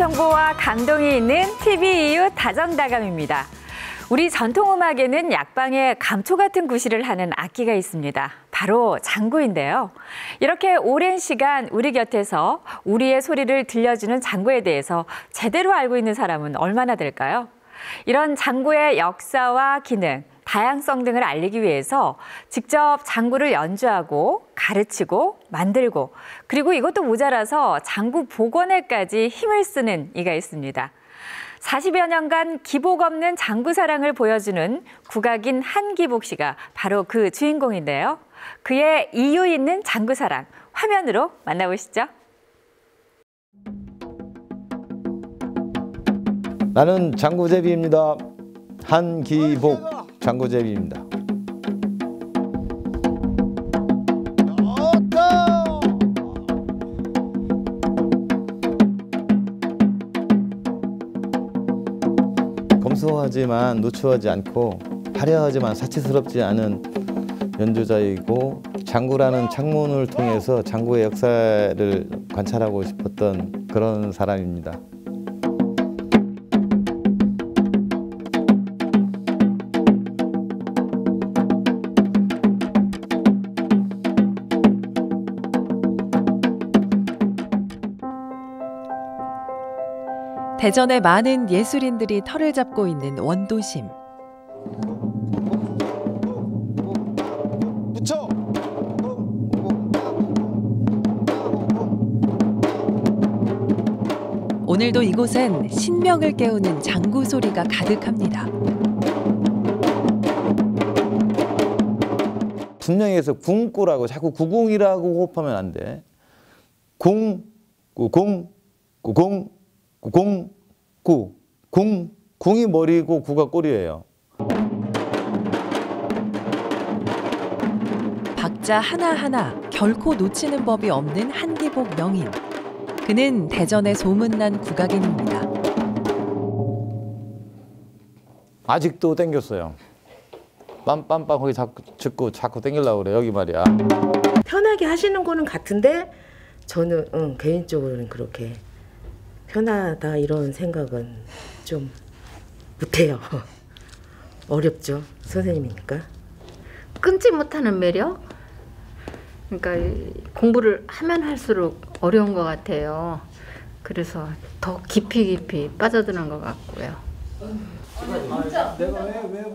정보와 감동이 있는 TV 이웃 다정다감입니다. 우리 전통음악에는 약방에 감초 같은 구실을 하는 악기가 있습니다. 바로 장구인데요. 이렇게 오랜 시간 우리 곁에서 우리의 소리를 들려주는 장구에 대해서 제대로 알고 있는 사람은 얼마나 될까요? 이런 장구의 역사와 기능, 다양성 등을 알리기 위해서 직접 장구를 연주하고 가르치고 만들고 그리고 이것도 모자라서 장구 복원에까지 힘을 쓰는 이가 있습니다. 40여 년간 기복 없는 장구 사랑을 보여주는 국악인 한기복 씨가 바로 그 주인공인데요. 그의 이유 있는 장구 사랑 화면으로 만나보시죠. 나는 장구제비입니다. 한기복 장구제비입니다. 검소하지만 노출하지 않고 화려하지만 사치스럽지 않은 연주자이고 장구라는 창문을 통해서 장구의 역사를 관찰하고 싶었던 그런 사람입니다. 대전의 많은 예술인들이 털을 잡고 있는 원도심. 오늘도 이곳엔 신명을 깨우는 장구 소리가 가득합니다. 분명히 해서 궁꾸라고 자꾸 구궁이라고 호흡하면 안 돼. 궁, 구궁, 구궁, 구궁, 구. 궁이 머리고 구가 꼬리예요. 박자 하나하나 결코 놓치는 법이 없는 한기복 명인. 그는 대전의 소문난 국악인입니다. 아직도 땡겼어요. 빰빰빰 거기 자꾸 땡기려고 그래. 여기 말이야. 편하게 하시는 거는 같은데 저는 개인적으로는 그렇게 편하다 이런 생각은 좀 못해요. 어렵죠. 선생님이니까. 끊지 못하는 매력? 그러니까 공부를 하면 할수록 어려운 것 같아요. 그래서 더 깊이 빠져드는 것 같고요.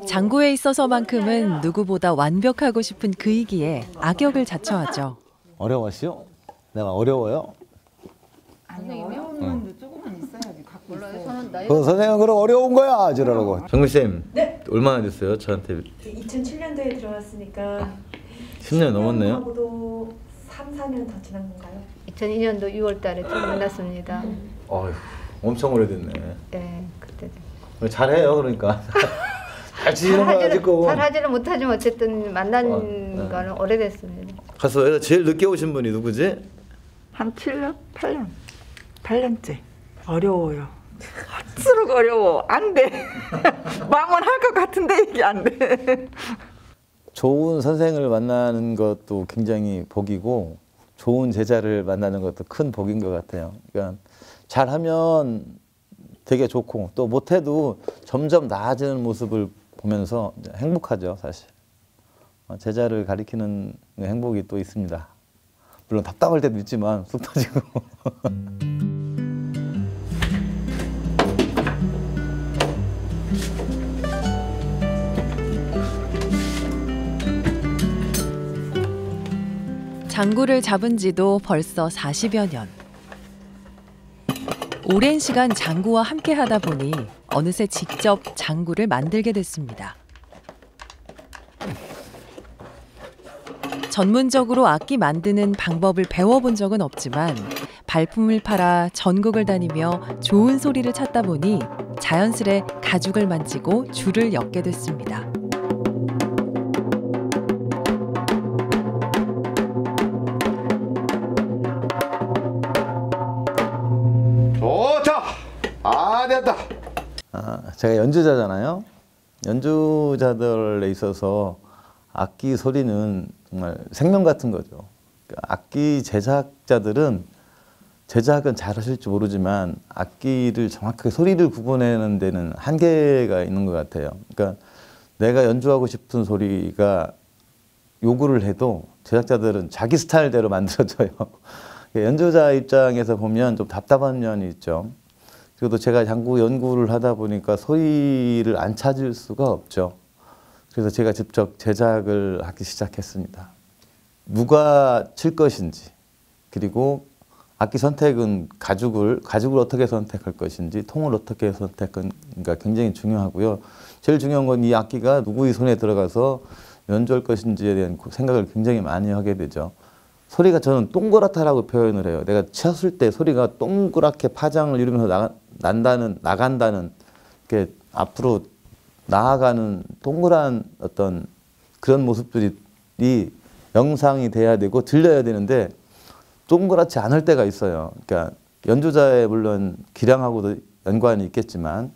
장구에 있어서만큼은 누구보다 완벽하고 싶은 그이기에 악역을 자처하죠. 어려웠어요? 내가 어려워요? 아니 어려운 면도 조금만 있어야지 갖고 있어요. 선생님 그럼 어려운 거야 저러고. 정글쌤, 네? 얼마나 됐어요 저한테? 2007년도에 들어왔으니까 10년 넘었네요. 하고도 3, 4년 더 지난 건가요? 2002년도 6월 달에 처음 만났습니다. 어휴, 엄청 오래됐네. 네, 그때. 잘해요 그러니까. 잘 치시는 거야 지금. 잘하지는 못하지만 어쨌든 만난 거는 오래됐습니다. 가서 제일 늦게 오신 분이 누구지? 한 7년? 8년? 8년째. 어려워요. 할수록 어려워. 안 돼. 마음은 할 것 같은데 이게 안 돼. 좋은 선생을 만나는 것도 굉장히 복이고 좋은 제자를 만나는 것도 큰 복인 것 같아요. 그러니까 잘하면 되게 좋고 또 못해도 점점 나아지는 모습을 보면서 행복하죠, 사실. 제자를 가리키는 행복이 또 있습니다. 물론 답답할 때도 있지만 쑥 터지고. 장구를 잡은 지도 벌써 40여 년. 오랜 시간 장구와 함께 하다 보니 어느새 직접 장구를 만들게 됐습니다. 전문적으로 악기 만드는 방법을 배워본 적은 없지만 발품을 팔아 전국을 다니며 좋은 소리를 찾다 보니 자연스레 가죽을 만지고 줄을 엮게 됐습니다. 좋다! 아, 됐다! 제가 연주자잖아요. 연주자들에 있어서 악기 소리는 정말 생명 같은 거죠. 악기 제작자들은 제작은 잘 하실지 모르지만 악기를 정확하게 소리를 구분하는 데는 한계가 있는 것 같아요. 그러니까 내가 연주하고 싶은 소리가 요구를 해도 제작자들은 자기 스타일대로 만들어져요. 연주자 입장에서 보면 좀 답답한 면이 있죠. 그래도 제가 장구 연구를 하다 보니까 소리를 안 찾을 수가 없죠. 그래서 제가 직접 제작을 하기 시작했습니다. 누가 칠 것인지, 그리고 악기 선택은 가죽을 어떻게 선택할 것인지, 통을 어떻게 선택하는가 굉장히 중요하고요. 제일 중요한 건 이 악기가 누구의 손에 들어가서 연주할 것인지에 대한 생각을 굉장히 많이 하게 되죠. 소리가 저는 동그랗다라고 표현을 해요. 내가 쳤을 때 소리가 동그랗게 파장을 이루면서 나간다는 게 앞으로 나아가는 동그란 어떤 그런 모습들이 영상이 돼야 되고 들려야 되는데 동그랗지 않을 때가 있어요. 그러니까 연주자의 물론 기량하고도 연관이 있겠지만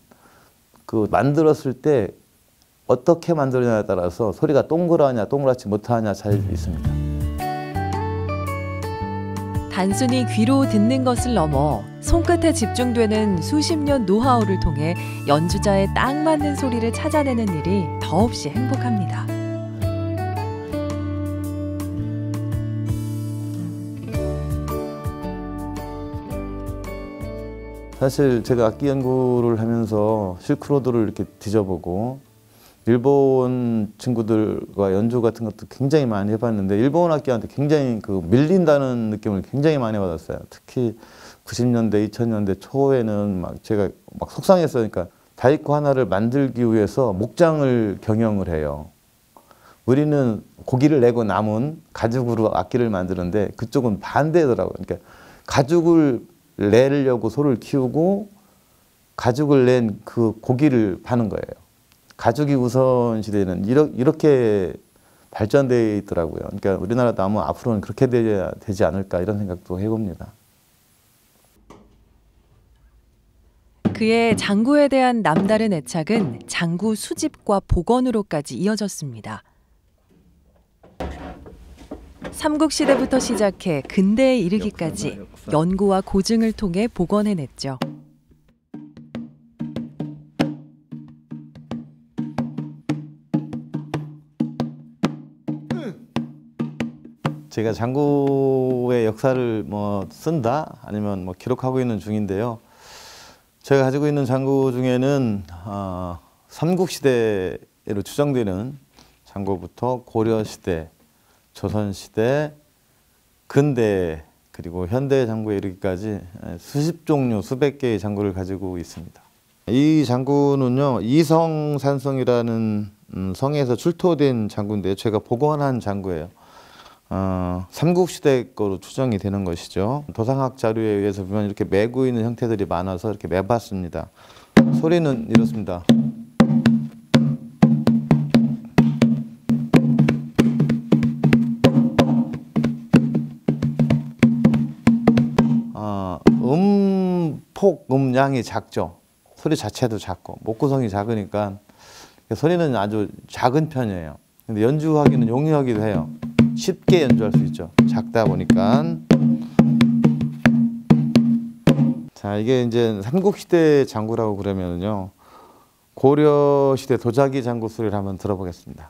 그 만들었을 때 어떻게 만들느냐에 따라서 소리가 동그라냐 동그랗지 못하냐 차이가 있습니다. 단순히 귀로 듣는 것을 넘어 손끝에 집중되는 수십 년 노하우를 통해 연주자의 딱 맞는 소리를 찾아내는 일이 더없이 행복합니다. 사실 제가 악기 연구를 하면서 실크로드를 이렇게 뒤져보고 일본 친구들과 연주 같은 것도 굉장히 많이 해봤는데 일본 악기한테 굉장히 그 밀린다는 느낌을 굉장히 많이 받았어요. 특히 90년대, 2000년대 초에는 막 제가 막 속상했어요. 그러니까 다이코 하나를 만들기 위해서 목장을 경영을 해요. 우리는 고기를 내고 남은 가죽으로 악기를 만드는데 그쪽은 반대더라고요. 그러니까 가죽을 내려고 소를 키우고 가죽을 낸 그 고기를 파는 거예요. 가죽이 우선 시대는 이렇게 발전되어 있더라고요. 그러니까 우리나라도 아마 앞으로는 그렇게 되지 않을까 이런 생각도 해봅니다. 그의 장구에 대한 남다른 애착은 장구 수집과 복원으로까지 이어졌습니다. 삼국시대부터 시작해 근대에 이르기까지 연구와 고증을 통해 복원해냈죠. 제가 장구의 역사를 쓴다 아니면 기록하고 있는 중인데요. 제가 가지고 있는 장구 중에는 삼국시대로 추정되는 장구부터 고려시대, 조선시대, 근대 그리고 현대 장구에 이르기까지 수십 종류, 수백 개의 장구를 가지고 있습니다. 이 장구는요, 이성산성이라는 성에서 출토된 장구인데 제가 복원한 장구예요. 삼국시대 거로 추정이 되는 것이죠. 도상학 자료에 의해서 보면 이렇게 매고 있는 형태들이 많아서 이렇게 매봤습니다. 소리는 이렇습니다. 음량이 작죠. 소리 자체도 작고 목구성이 작으니까 소리는 아주 작은 편이에요. 근데 연주하기는 용이하기도 해요. 쉽게 연주할 수 있죠. 작다 보니까. 자, 이게 이제 삼국시대 장구라고 그러면요, 고려시대 도자기 장구 소리를 한번 들어보겠습니다.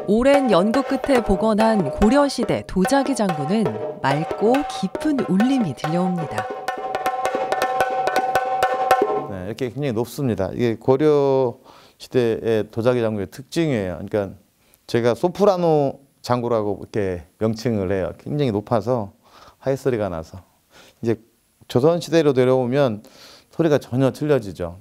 오랜 연구 끝에 복원한 고려시대 도자기 장구는 맑고 깊은 울림이 들려옵니다. 네, 이렇게 굉장히 높습니다. 이게 고려 시대의 도자기 장구의 특징이에요. 그러니까 제가 소프라노 장구라고 이렇게 명칭을 해요. 굉장히 높아서 하이 소리가 나서. 이제 조선 시대로 내려오면 소리가 전혀 틀려지죠.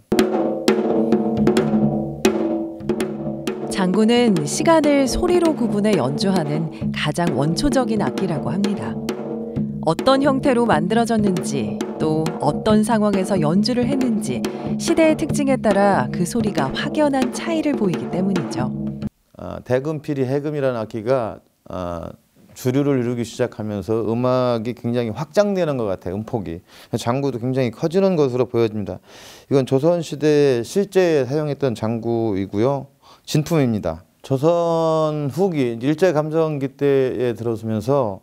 장구는 시간을 소리로 구분해 연주하는 가장 원초적인 악기라고 합니다. 어떤 형태로 만들어졌는지 또 어떤 상황에서 연주를 했는지 시대의 특징에 따라 그 소리가 확연한 차이를 보이기 때문이죠. 대금피리 해금이라는 악기가 주류를 이루기 시작하면서 음악이 굉장히 확장되는 것 같아요. 음폭이. 장구도 굉장히 커지는 것으로 보여집니다. 이건 조선시대에 실제 사용했던 장구이고요. 진품입니다. 조선 후기 일제감정기 때에 들어서면서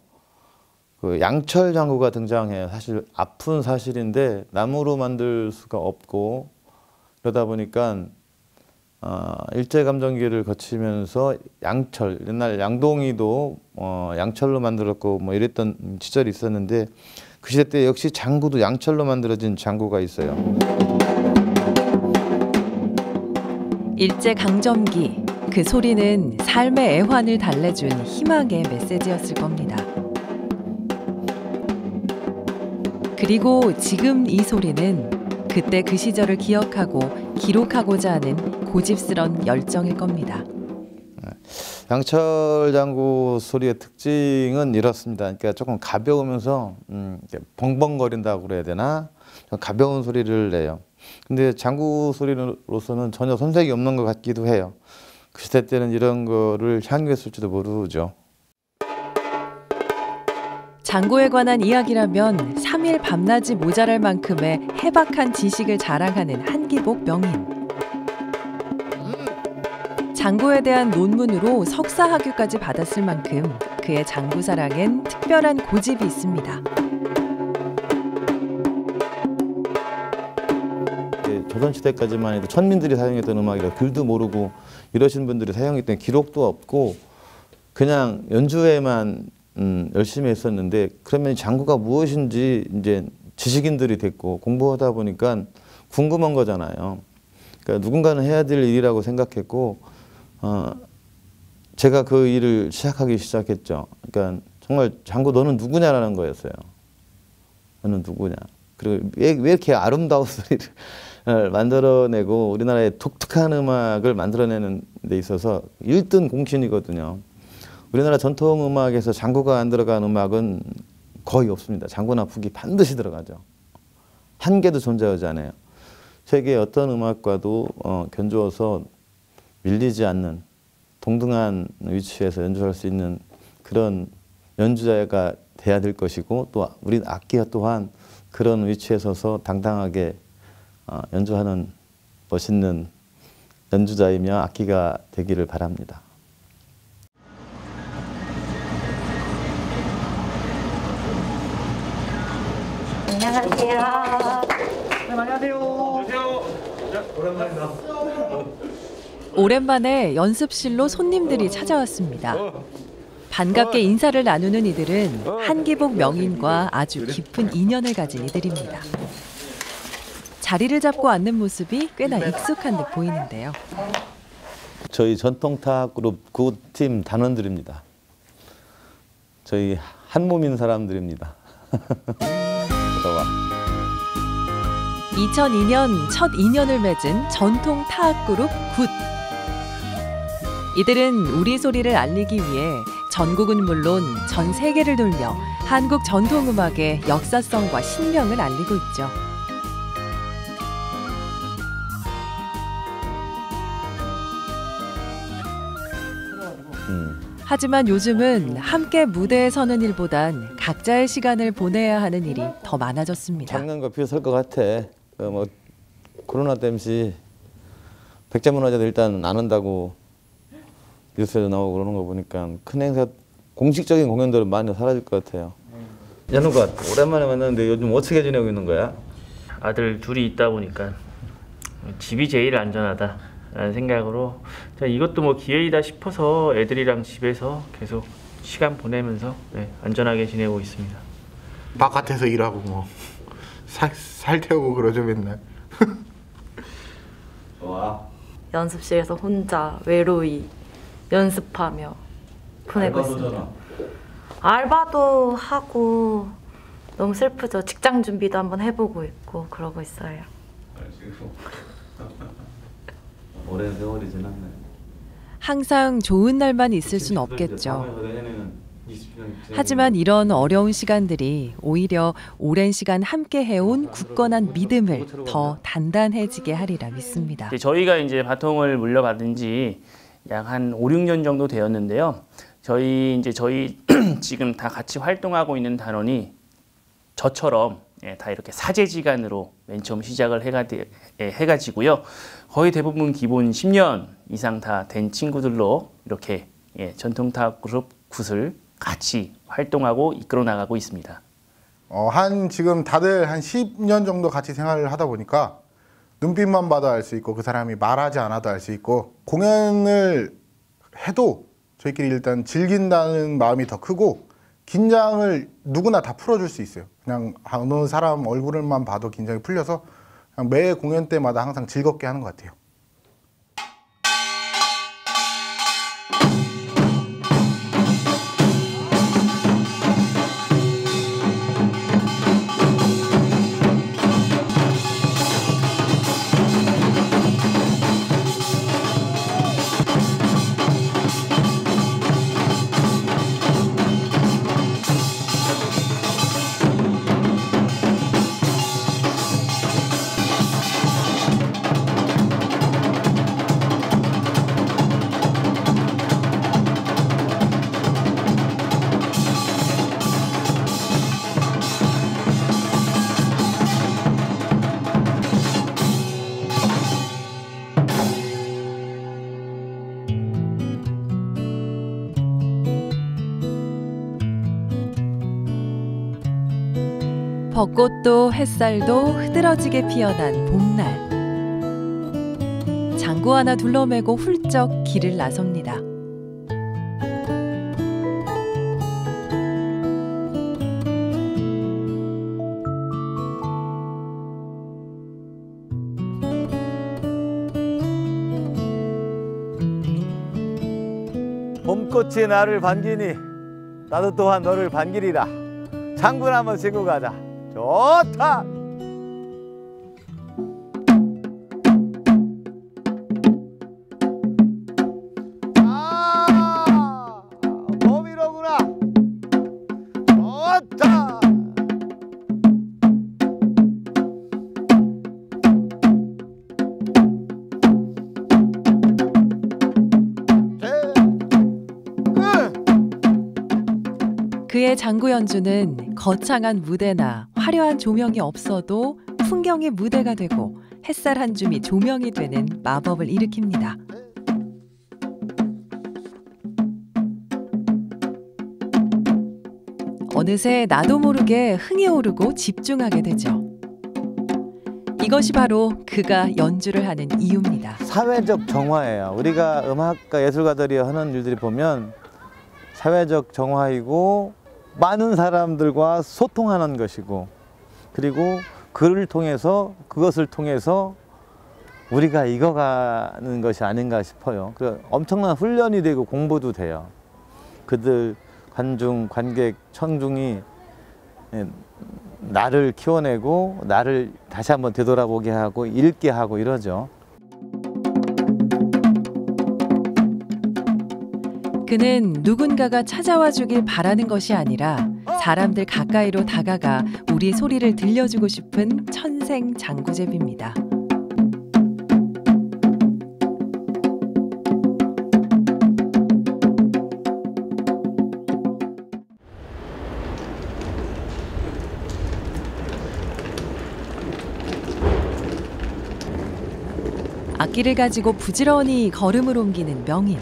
그 양철 장구가 등장해요. 사실 아픈 사실인데 나무로 만들 수가 없고 그러다 보니까 일제감정기를 거치면서 양철, 옛날 양동이도 양철로 만들었고 뭐 이랬던 시절이 있었는데 그 시대 때 역시 장구도 양철로 만들어진 장구가 있어요. 일제강점기, 그 소리는 삶의 애환을 달래준 희망의 메시지였을 겁니다. 그리고 지금 이 소리는 그때 그 시절을 기억하고 기록하고자 하는 고집스런 열정일 겁니다. 양철 장구 소리의 특징은 이렇습니다. 그러니까 조금 가벼우면서 벙벙거린다고 그래야 되나? 가벼운 소리를 내요. 근데 장구 소리로서는 전혀 손색이 없는 것 같기도 해요. 그 시대 때는 이런 거를 향유했을지도 모르죠. 장구에 관한 이야기라면 3일 밤낮이 모자랄 만큼의 해박한 지식을 자랑하는 한기복 명인. 장구에 대한 논문으로 석사 학위까지 받았을 만큼 그의 장구 사랑엔 특별한 고집이 있습니다. 조선시대까지만 해도 천민들이 사용했던 음악이라 글도 모르고 이러신 분들이 사용했던 기록도 없고 그냥 연주회만 열심히 했었는데 그러면 장구가 무엇인지 이제 지식인들이 됐고 공부하다 보니까 궁금한 거잖아요. 그러니까 누군가는 해야 될 일이라고 생각했고 제가 그 일을 시작하기 시작했죠. 그러니까 정말 장구 너는 누구냐라는 거였어요. 너는 누구냐. 그리고 왜 이렇게 아름다운 소리를 만들어내고 우리나라의 독특한 음악을 만들어내는 데 있어서 1등 공신이거든요. 우리나라 전통 음악에서 장구가 안 들어간 음악은 거의 없습니다. 장구나 북이 반드시 들어가죠. 한 개도 존재하지 않아요. 세계의 어떤 음악과도 견주어서 밀리지 않는 동등한 위치에서 연주할 수 있는 그런 연주자가 돼야 될 것이고 또 우리 악기가 또한 그런 위치에 서서 당당하게 연주하는 멋있는 연주자이며 악기가 되기를 바랍니다. 안녕하세요. 안녕하세요. 오랜만이다. 오랜만에 연습실로 손님들이 찾아왔습니다. 반갑게 인사를 나누는 이들은 한기복 명인과 아주 깊은 인연을 가진 이들입니다. 자리를 잡고 앉는 모습이 꽤나 익숙한 듯 보이는데요. 저희 전통타악그룹 9팀 단원들입니다. 저희 한 몸인 사람들입니다. 2002년 첫 인연을 맺은 전통 타악그룹 굿. 이들은 우리 소리를 알리기 위해 전국은 물론 전 세계를 돌며 한국 전통음악의 역사성과 신명을 알리고 있죠. 하지만 요즘은 함께 무대에 서는 일보단 각자의 시간을 보내야 하는 일이 더 많아졌습니다. 작년과 비슷할 것 같아. 뭐 코로나 때문에 백자문화재도 일단 안 한다고 뉴스에도 나오고 그러는 거 보니까 큰 행사, 공식적인 공연들은 많이 사라질 것 같아요. 연우가 오랜만에 만났는데 요즘 어떻게 지내고 있는 거야? 아들 둘이 있다 보니까 집이 제일 안전하다라는 생각으로 이것도 뭐 기회이다 싶어서 애들이랑 집에서 계속 시간 보내면서 안전하게 지내고 있습니다. 바깥에서 일하고 뭐 살 태우고 그러죠 맨날. 좋아. 연습실에서 혼자 외로이 연습하며 보내고 있습니다. 알바도 하고 너무 슬프죠. 직장 준비도 한번 해보고 있고 그러고 있어요. 오랜 세월이 지났네. 항상 좋은 날만 있을 순 없겠죠. 하지만 이런 어려운 시간들이 오히려 오랜 시간 함께 해온 굳건한 믿음을 더 단단해지게 하리라 믿습니다. 저희가 이제 바통을 물려받은 지 약 한 5, 6년 정도 되었는데요. 저희 지금 다 같이 활동하고 있는 단원이 저처럼 다 이렇게 사제지간으로 맨 처음 시작을 해가지고요. 거의 대부분 기본 10년 이상 다 된 친구들로 이렇게 전통타 그룹 굿을 같이 활동하고 이끌어 나가고 있습니다. 지금 다들 한 10년 정도 같이 생활을 하다 보니까 눈빛만 봐도 알 수 있고 그 사람이 말하지 않아도 알 수 있고 공연을 해도 저희끼리 일단 즐긴다는 마음이 더 크고 긴장을 누구나 다 풀어줄 수 있어요. 그냥 어느 사람 얼굴만 봐도 긴장이 풀려서 그냥 매 공연 때마다 항상 즐겁게 하는 것 같아요. 벚꽃도 햇살도 흐드러지게 피어난 봄날. 장구 하나 둘러매고 훌쩍 길을 나섭니다. 봄꽃이 나를 반기니 나도 또한 너를 반기리라. 장군 한번 치고 가자. 좋다. 봄이로구나. 좋다. 그의 장구 연주는 거창한 무대나 화려한 조명이 없어도 풍경의 무대가 되고 햇살 한 줌이 조명이 되는 마법을 일으킵니다. 어느새 나도 모르게 흥이 오르고 집중하게 되죠. 이것이 바로 그가 연주를 하는 이유입니다. 사회적 정화예요. 우리가 음악가 예술가들이 하는 일들이 보면 사회적 정화이고 많은 사람들과 소통하는 것이고 그리고 그것을 통해서 우리가 익어가는 것이 아닌가 싶어요. 엄청난 훈련이 되고 공부도 돼요. 그들 관중, 관객, 청중이 나를 키워내고 나를 다시 한번 되돌아보게 하고 읽게 하고 이러죠. 그는 누군가가 찾아와 주길 바라는 것이 아니라 사람들 가까이로 다가가 우리 소리를 들려주고 싶은 천생 장구제비입니다. 악기를 가지고 부지런히 걸음을 옮기는 명인.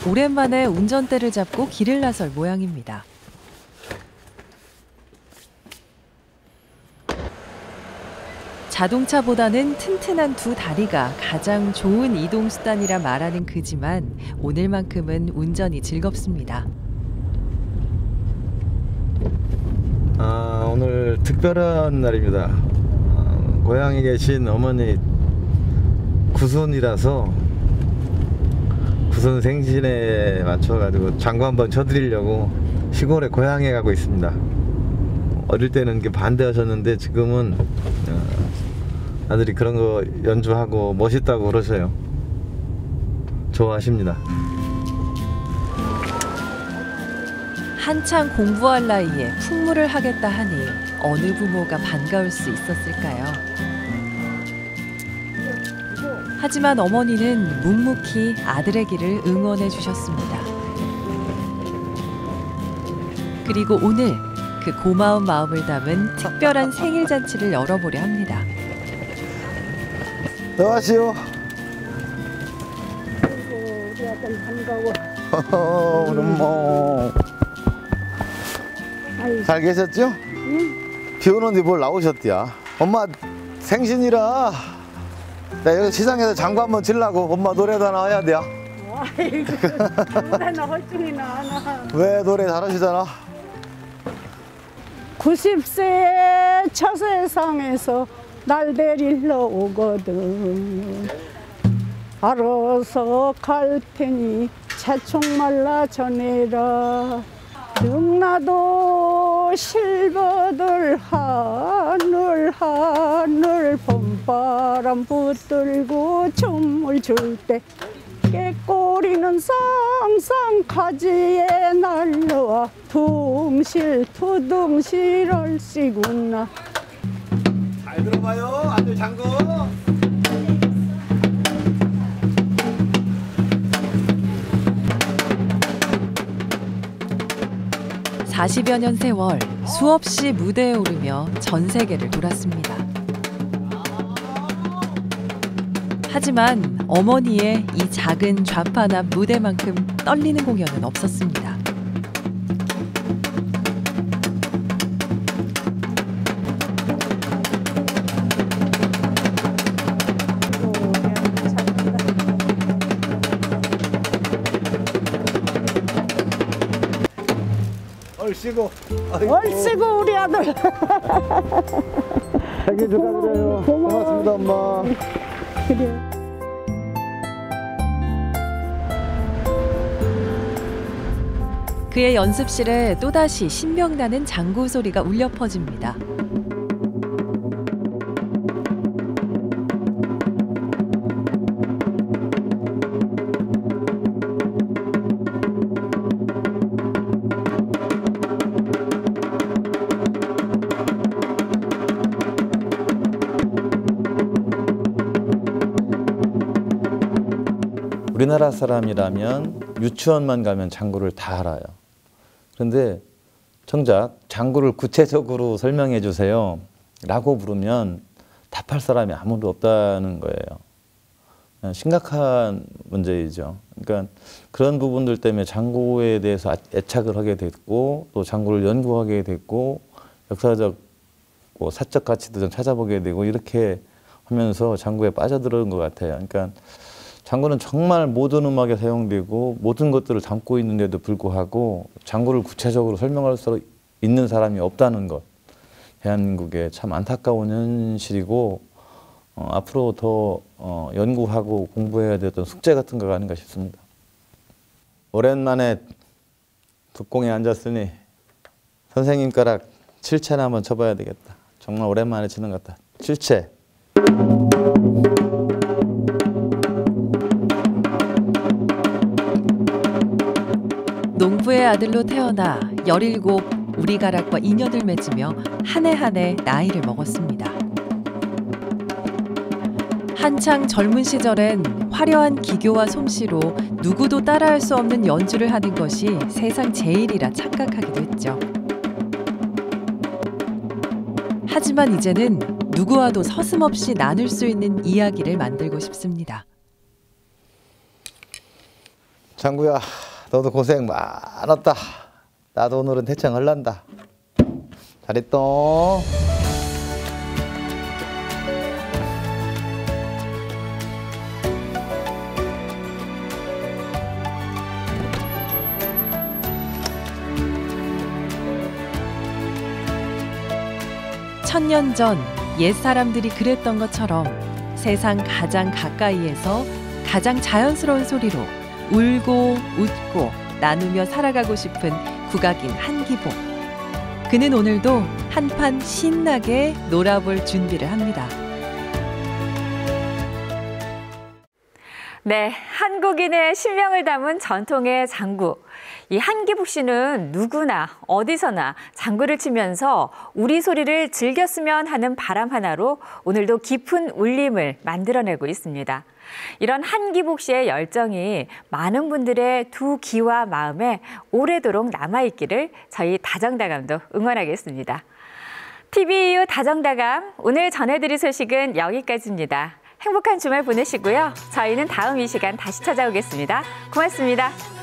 오랜만에 운전대를 잡고 길을 나설 모양입니다. 자동차보다는 튼튼한 두 다리가 가장 좋은 이동수단이라 말하는 그지만 오늘만큼은 운전이 즐겁습니다. 오늘 특별한 날입니다. 고향에 계신 어머니 구순이라서 구순 생신에 맞춰가지고 장구 한번 쳐드리려고 시골에 고향에 가고 있습니다. 어릴 때는 반대하셨는데 지금은 아들이 그런 거 연주하고 멋있다고 그러셔요. 좋아하십니다. 한창 공부할 나이에 풍물을 하겠다 하니 어느 부모가 반가울 수 있었을까요? 하지만 어머니는 묵묵히 아들의 길을 응원해 주셨습니다. 그리고 오늘 그 고마운 마음을 담은 특별한 생일 잔치를 열어보려 합니다. 들어가시오. 우리 아들 반가워. 우리 엄마. 잘 계셨죠? 응. 비 오는데 뭘 나오셨디야? 엄마 생신이라 나 여기 시장에서 장구 한번 치려고 엄마 노래도 하나 해야 돼요. 아이고, 노래나 헐중이나 하나. 왜 노래 잘하시잖아. 90세 저 세상에서 날 데리러 오거든. 알아서 갈 테니 채총 말라 전해라. 능라도 실버들 하늘 하늘 봄바람 붙들고 춤을 출 때 깨꼬리는 쌍쌍 가지에 날려와 둥실 투둥실 얼씨구나. 잘 들어봐요 아들 장구. 40여 년 세월 수없이 무대에 오르며 전 세계를 돌았습니다. 하지만 어머니의 이 작은 좌판한 무대만큼 떨리는 공연은 없었습니다. 얼씨구. 얼씨구 우리 아들. 생일 축하드려요. 고맙습니다 엄마. 그래. 그의 연습실에 또다시 신명나는 장구 소리가 울려 퍼집니다. 우리나라 사람이라면 유치원만 가면 장구를 다 알아요. 그런데 정작 장구를 구체적으로 설명해 주세요 라고 물으면 답할 사람이 아무도 없다는 거예요. 심각한 문제이죠. 그러니까 그런 부분들 때문에 장구에 대해서 애착을 하게 됐고 또 장구를 연구하게 됐고 역사적 사적 가치도 좀 찾아보게 되고 이렇게 하면서 장구에 빠져들은 것 같아요. 그러니까 장구는 정말 모든 음악에 사용되고 모든 것들을 담고 있는데도 불구하고 장구를 구체적으로 설명할 수 있는 사람이 없다는 것. 대한민국의 참 안타까운 현실이고 앞으로 더 연구하고 공부해야 되던 숙제 같은 거가 아닌가 싶습니다. 오랜만에 북공에 앉았으니 선생님 가락 7채나 한번 쳐봐야 되겠다. 정말 오랜만에 치는 것 같다. 7채. 농부의 아들로 태어나 17 우리가락과 인연을 맺으며 한 해 한 해 나이를 먹었습니다. 한창 젊은 시절엔 화려한 기교와 솜씨로 누구도 따라할 수 없는 연주를 하는 것이 세상 제일이라 착각하기도 했죠. 하지만 이제는 누구와도 서슴없이 나눌 수 있는 이야기를 만들고 싶습니다. 장구야, 너도 고생 많았다. 나도 오늘은 대창 할란다. 잘했다. 천년 전 옛사람들이 그랬던 것처럼 세상 가장 가까이에서 가장 자연스러운 소리로 울고 웃고 나누며 살아가고 싶은 국악인 한기복. 그는 오늘도 한판 신나게 놀아볼 준비를 합니다. 네, 한국인의 신명을 담은 전통의 장구. 이 한기복 씨는 누구나 어디서나 장구를 치면서 우리 소리를 즐겼으면 하는 바람 하나로 오늘도 깊은 울림을 만들어내고 있습니다. 이런 한기복 씨의 열정이 많은 분들의 두 귀와 마음에 오래도록 남아있기를 저희 다정다감도 응원하겠습니다. TVU 다정다감, 오늘 전해드릴 소식은 여기까지입니다. 행복한 주말 보내시고요. 저희는 다음 이 시간 다시 찾아오겠습니다. 고맙습니다.